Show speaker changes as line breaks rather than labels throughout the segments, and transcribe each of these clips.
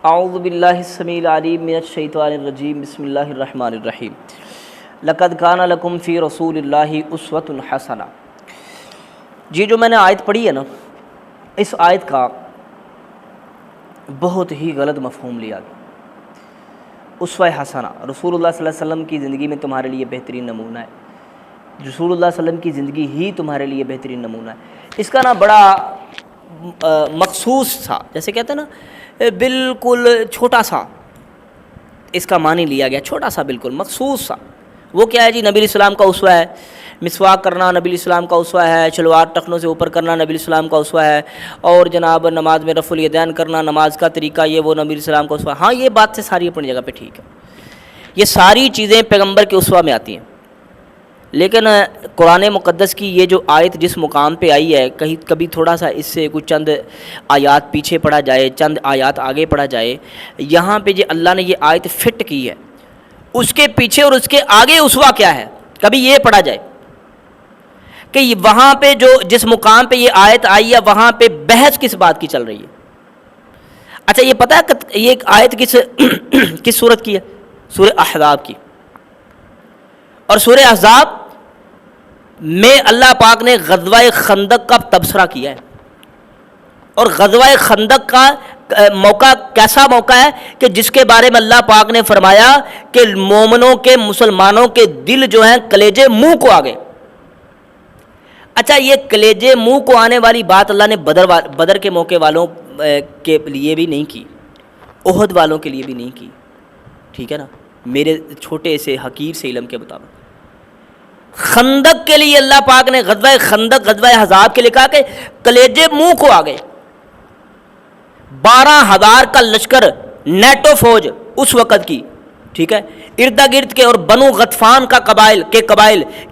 اعوذ باللہ السمیع العلیم من الشیطان الرجیم بسم اللہ الرحمن الرحیم لقد کان لکم فی رسول اللہ اسوۃ حسنہ۔ جی جو میں نے آیت پڑھی ہے نا، اس آیت کا بہت ہی غلط مفہوم لیا گیا۔ اسوہ حسنہ رسول اللہ صلی اللہ علیہ وسلم کی زندگی میں تمہارے لیے بہترین نمونہ ہے، رسول اللہ صلی اللہ علیہ وسلم کی زندگی ہی تمہارے لیے بہترین نمونہ ہے۔ اس کا نا بڑا مخصوص تھا، جیسے کہتے ہیں نا بالکل چھوٹا سا اس کا معنی لیا گیا، چھوٹا سا بالکل مخصوص سا۔ وہ کیا ہے جی؟ نبی علیہ السلام کا اسوہ ہے، مسواک کرنا نبی علیہ السلام کا اسوہ ہے، شلوار ٹخنوں سے اوپر کرنا نبی علیہ السلام کا اسوہ ہے، اور جناب نماز میں رفع الیدین کرنا، نماز کا طریقہ یہ وہ نبی علیہ السلام کا اسوہ ہے۔ ہاں یہ بات سے ساری اپنی جگہ پہ ٹھیک ہے، یہ ساری چیزیں پیغمبر کے اسوہ میں آتی ہیں، لیکن قرآن مقدس کی یہ جو آیت جس مقام پہ آئی ہے، کبھی تھوڑا سا اس سے کچھ چند آیات پیچھے پڑھا جائے، چند آیات آگے پڑھا جائے، یہاں پہ جو اللہ نے یہ آیت فٹ کی ہے، اس کے پیچھے اور اس کے آگے اسوہ کیا ہے، کبھی یہ پڑھا جائے کہ وہاں پہ جو جس مقام پہ یہ آیت آئی ہے وہاں پہ بحث کس بات کی چل رہی ہے۔ اچھا یہ پتہ ہے یہ آیت کس سورت کی ہے؟ سورہ احزاب کی۔ اور سورہ احزاب میں اللہ پاک نے غزوہ خندق کا تبصرہ کیا ہے، اور غزوہ خندق کا موقع کیسا موقع ہے کہ جس کے بارے میں اللہ پاک نے فرمایا کہ مومنوں کے، مسلمانوں کے دل جو ہیں کلیجے منہ کو آ گئے۔ اچھا یہ کلیجے منہ کو آنے والی بات اللہ نے بدر کے موقع والوں کے لیے بھی نہیں کی، احد والوں کے لیے بھی نہیں کی، ٹھیک ہے نا، میرے چھوٹے سے حقیر سے علم کے مطابق۔ خندق کے لیے اللہ پاک نے غزوہ خندق، غزوہ احزاب کے لیے کہا کہ کلیجے منہ کو آ گئے۔ 12,000 کا لشکر نیٹو فوج اس وقت کی، ٹھیک ہے، ارد گرد کے، اور بنو غطفان کا قبائل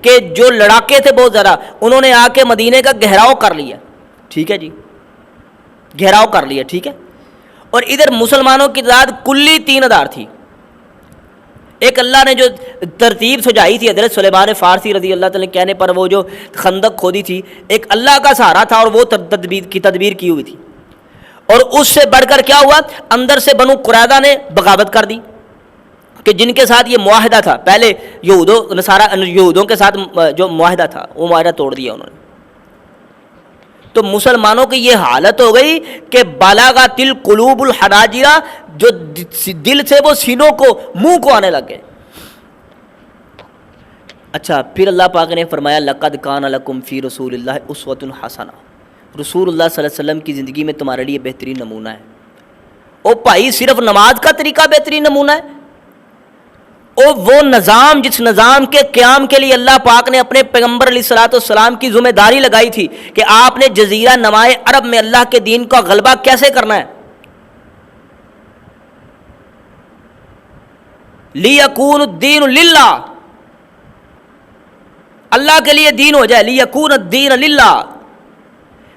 کے جو لڑاکے تھے بہت زیادہ، انہوں نے آ کے مدینے کا گھیراؤ کر لیا، ٹھیک ہے جی، گھیراؤ کر لیا، ٹھیک ہے۔ اور ادھر مسلمانوں کی تعداد کلی 3,000 تھی۔ ایک اللہ نے جو ترتیب سجائی تھی حضرت سلیمان فارسی رضی اللہ تعالیٰ کہنے پر، وہ جو خندق کھودی تھی، ایک اللہ کا سہارا تھا اور وہ تدبیر کی ہوئی تھی۔ اور اس سے بڑھ کر کیا ہوا، اندر سے بنو قریظہ نے بغاوت کر دی، کہ جن کے ساتھ یہ معاہدہ تھا، پہلے یہودوں کے ساتھ جو معاہدہ تھا وہ معاہدہ توڑ دیا انہوں نے۔ تو مسلمانوں کی یہ حالت ہو گئی کہ بلاغت القلوب الحناجر، جو دل سے وہ سینوں کو، منہ کو آنے لگ گئے۔ اچھا پھر اللہ پاک نے فرمایا لقد کان لکم فی رسول اللہ اسوۃ حسنہ، رسول اللہ صلی اللہ علیہ وسلم کی زندگی میں تمہارے لیے بہترین نمونہ ہے۔ او بھائی صرف نماز کا طریقہ بہترین نمونہ ہے؟ وہ نظام، جس نظام کے قیام کے لیے اللہ پاک نے اپنے پیغمبر علیہ الصلوۃ والسلام کی ذمہ داری لگائی تھی کہ آپ نے جزیرہ نمائے عرب میں اللہ کے دین کا غلبہ کیسے کرنا ہے، لیکون الدین للہ، اللہ کے لیے دین ہو جائے، لیکون الدین للہ،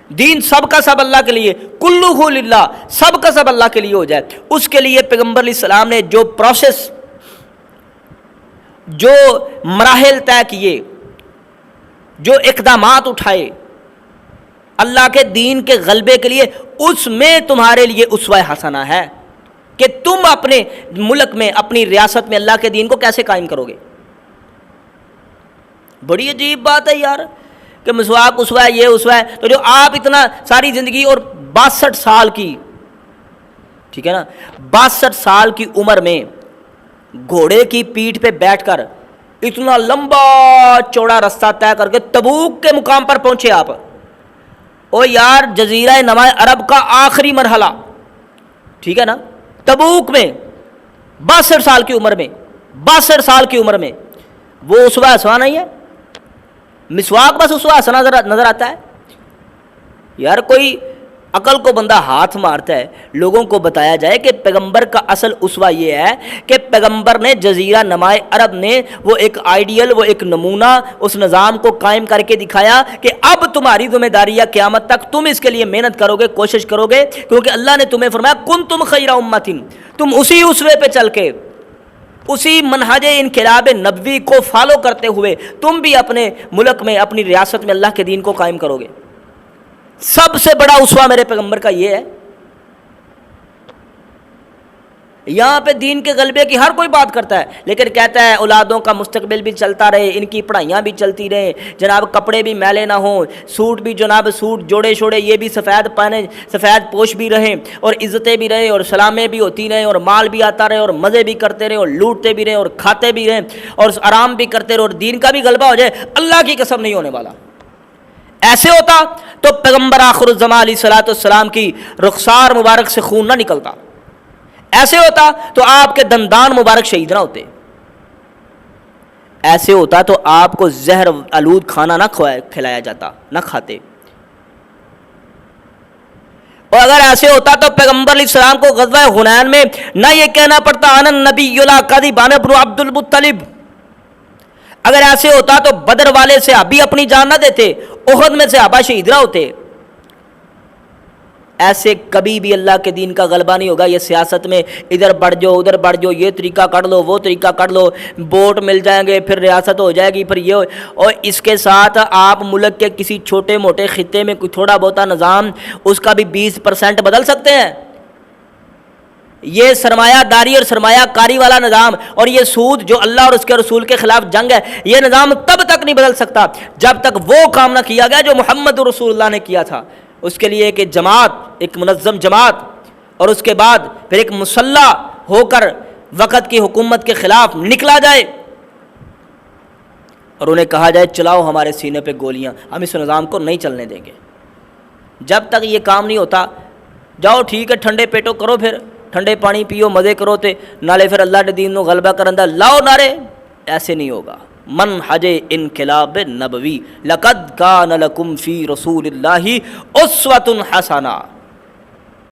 دین سب کا سب اللہ کے لیے، کلہ للہ، سب کا سب اللہ کے لیے ہو جائے۔ اس کے لیے پیغمبر علیہ السلام نے جو پروسیس، جو مراحل طے کیے، جو اقدامات اٹھائے اللہ کے دین کے غلبے کے لیے، اس میں تمہارے لیے اسوہ حسنہ ہے کہ تم اپنے ملک میں، اپنی ریاست میں اللہ کے دین کو کیسے قائم کرو گے۔ بڑی عجیب بات ہے یار کہ مسواک اسوہ ہے، یہ اسوہ ہے، تو جو آپ اتنا ساری زندگی اور 62 سال کی، ٹھیک ہے نا، 62 سال کی عمر میں گھوڑے کی پیٹھ پہ بیٹھ کر اتنا لمبا چوڑا رستہ طے کر کے تبوک کے مقام پر پہنچے آپ، او یار جزیرہ نمائے عرب کا آخری مرحلہ، ٹھیک ہے نا، تبوک میں 62 سال کی عمر میں، 62 سال کی عمر میں، وہ اسوہ حسنہ نہیں ہے؟ مسواک بس اسوہ حسنہ نظر آتا ہے؟ یار کوئی عقل کو بندہ ہاتھ مارتا ہے، لوگوں کو بتایا جائے کہ پیغمبر کا اصل اسوہ یہ ہے کہ پیغمبر نے جزیرہ نمائے عرب نے وہ ایک آئیڈیل، وہ ایک نمونہ، اس نظام کو قائم کر کے دکھایا کہ اب تمہاری ذمہ داری ہے قیامت تک تم اس کے لیے محنت کرو گے، کوشش کرو گے، کیونکہ اللہ نے تمہیں فرمایا کنتم خیر امۃ، تم اسی اسوے پہ چل کے، اسی منہج انقلاب نبوی کو فالو کرتے ہوئے تم بھی اپنے ملک میں، اپنی ریاست میں اللہ کے دین کو قائم کرو گے۔ سب سے بڑا اسوہ میرے پیغمبر کا یہ ہے یہاں پہ دین کے غلبے کی ہر کوئی بات کرتا ہے، لیکن کہتا ہے اولادوں کا مستقبل بھی چلتا رہے، ان کی پڑھائیاں بھی چلتی رہیں، جناب کپڑے بھی میلے نہ ہوں، سوٹ بھی جناب سوٹ جوڑے شوڑے یہ بھی سفید پہنے، سفید پوش بھی رہیں، اور عزتیں بھی رہیں، اور سلامیں بھی ہوتی رہیں، اور مال بھی آتا رہے، اور مزے بھی کرتے رہیں، اور لوٹتے بھی رہیں، اور کھاتے بھی رہیں، اور آرام بھی کرتے رہے، اور دین کا بھی غلبہ ہو جائے، اللہ کی قسم نہیں ہونے والا۔ ایسے ہوتا تو پیغمبر آخر الزمان علیہ الصلوۃ والسلام کی رخسار مبارک سے خون نہ نکلتا، ایسے ہوتا تو آپ کے دندان مبارک شہید نہ ہوتے، ایسے ہوتا تو آپ کو زہر آلود کھانا نہ کھلایا جاتا، نہ کھاتے، اور اگر ایسے ہوتا تو پیغمبر علیہ السلام کو غزوہ حنین میں نہ یہ کہنا پڑتا انا النبی لا کذب انا ابن عبد المطلب، اگر ایسے ہوتا تو بدر والے صحابی اپنی جان نہ دیتے، احد میں صحابہ شہید نہ ہوتے۔ ایسے کبھی بھی اللہ کے دین کا غلبہ نہیں ہوگا۔ یہ سیاست میں ادھر بڑھ جاؤ ادھر بڑھ جاؤ، یہ طریقہ کر لو وہ طریقہ کر لو، ووٹ مل جائیں گے پھر ریاست ہو جائے گی پھر یہ، اور اس کے ساتھ آپ ملک کے کسی چھوٹے موٹے خطے میں کوئی تھوڑا بہت نظام اس کا بھی 20% بدل سکتے ہیں۔ یہ سرمایہ داری اور سرمایہ کاری والا نظام اور یہ سود جو اللہ اور اس کے رسول کے خلاف جنگ ہے، یہ نظام تب تک نہیں بدل سکتا جب تک وہ کام نہ کیا گیا جو محمد رسول اللہ نے کیا تھا۔ اس کے لیے ایک جماعت، ایک منظم جماعت، اور اس کے بعد پھر ایک مسلح ہو کر وقت کی حکومت کے خلاف نکلا جائے اور انہیں کہا جائے چلاؤ ہمارے سینے پہ گولیاں، ہم اس نظام کو نہیں چلنے دیں گے۔ جب تک یہ کام نہیں ہوتا، جاؤ ٹھیک ہے ٹھنڈے پیٹو کرو، پھر ٹھنڈے پانی پیو مزے کرو تے نالے پھر اللہ کے دین نو غلبہ کرن دا لاؤ نعرے، ایسے نہیں ہوگا۔ منہج انقلاب نبوی لقد کان لکم فی رسول اللہ اسوۃ حسنہ۔